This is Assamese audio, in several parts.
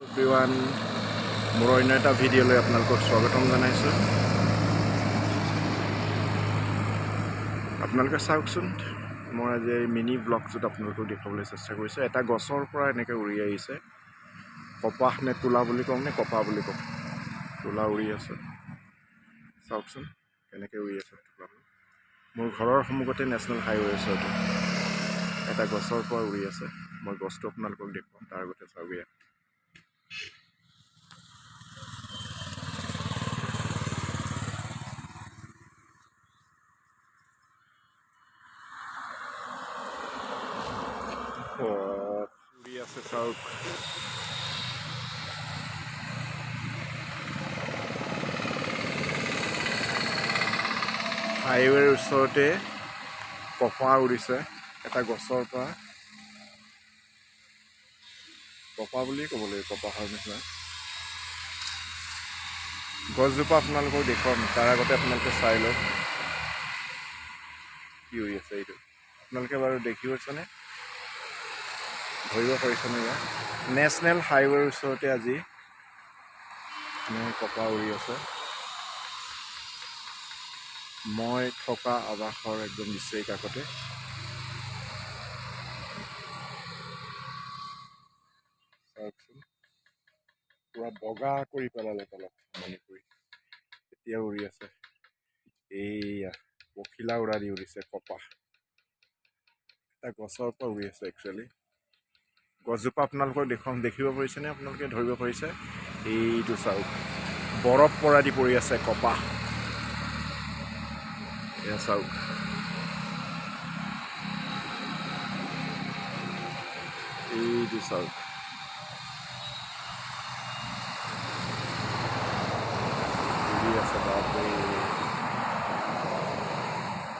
এভৰিৱান মোৰ অন্য এটা ভিডিঅ'লৈ আপোনালোকক স্বাগতম জনাইছোঁ। আপোনালোকে চাওকচোন, মই আজি এই মিনি ব্লগটোত আপোনালোকক দেখুৱাবলৈ চেষ্টা কৰিছোঁ। এটা গছৰ পৰা এনেকৈ উৰি আহিছে। কপাহ নে তোলা বুলি কওঁ নে কপাহ বুলি কওঁ, তোলা উৰি আছে। চাওকচোন কেনেকৈ উৰি আছে তোলাটো। মোৰ ঘৰৰ সন্মুখতে নেশ্যনেল হাইৱে আছে। এটা গছৰ পৰা উৰি আছে। মই গছটো আপোনালোকক দেখুৱাম, তাৰ আগতে চাওক ইয়াত। উৰি আছে চাওক। হাইৱেৰ ওচৰতে কপাহ উৰিছে এটা গছৰ পৰা। কপাহ বুলিয়ে ক'ব লাগিব, কপাহৰ নিচিনা। গছজোপা আপোনালোকক দেখুৱাম, তাৰ আগতে আপোনালোকে চাই লওক কি উৰি আছে এইটো। আপোনালোকে বাৰু দেখি পাইছেনে, ধৰিব পাৰিছেনে? ইয়াত নেশ্যনেল হাইৱেৰ ওচৰতে আজি কপাহ উৰি আছে। মই থকা আৱাসৰ একদম নিচেই কাষতে। চাওকচোন, পুৰা বগা কৰি পেলালে তলত মনি কৰি, এতিয়া উৰি আছে। এইয়া পখিলা উৰা দি উৰিছে কপাহ। এটা গছৰ পৰা উৰি আছে একচুৱেলি। গছজোপা আপোনালোকক দেখুৱাম, দেখিব পাৰিছেনে? আপোনালোকে ধৰিব পাৰিছে? এইটো চাওক, বৰফ পৰা দি পৰি আছে কপাহ। এয়া চাওক, এইটো চাওক। উৰি আছে, বাপৰে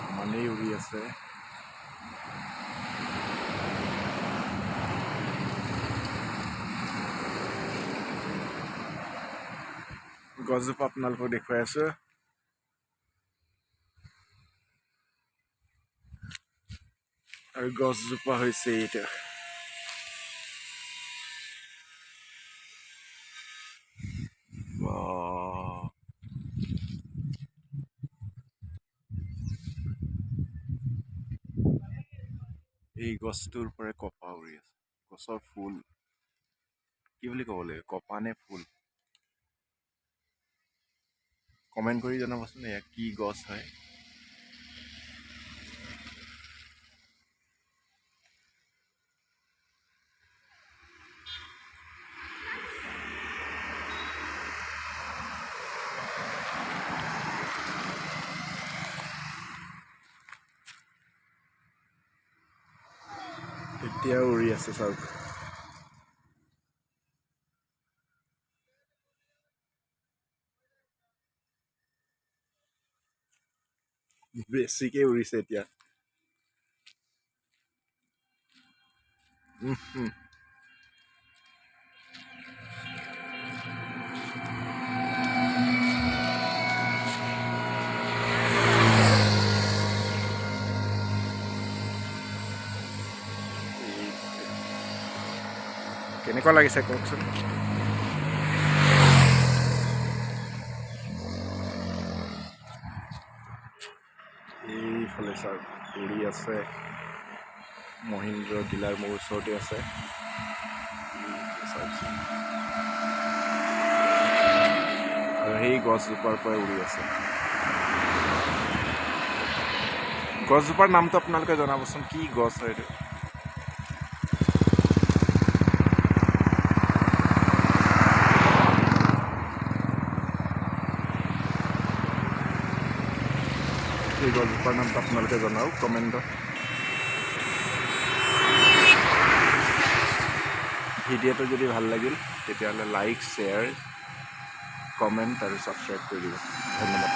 ইমানেই উৰি আছে। গছজোপা আপোনালোকক দেখুৱাই আছো। আৰু গছজোপা হৈছে এইটো। এই গছটোৰ পৰা কপাহ উৰি আছে। গছৰ ফুল কি বুলি ক'ব লাগিব, কপাহ নে ফুল? কমেণ্ট কৰি জনাবচোন, এয়া কি গছ হয়। এতিয়াও উৰি আছে চাওক। বেছিকে উৰিছে এতিয়া। কেনেকুৱা লাগিছে কওকচোন? এইফালে চাওক, উৰি আছে। মহিন্দ্ৰ ডিলাৰ মোৰ ওচৰতে আছে। চাওকচোন, আৰু সেই গছজোপাৰ পৰাই উৰি আছে। গছজোপাৰ নামটো আপোনালোকে জনাবচোন, কি গছ হয় এইটো? এই গছজোপাৰ নামটো আপোনালোকে জনাওক কমেণ্টত। ভিডিঅ'টো যদি ভাল লাগিল তেতিয়াহ'লে লাইক, শ্বেয়াৰ, কমেণ্ট আৰু ছাবস্ক্ৰাইব কৰি দিব। ধন্যবাদ।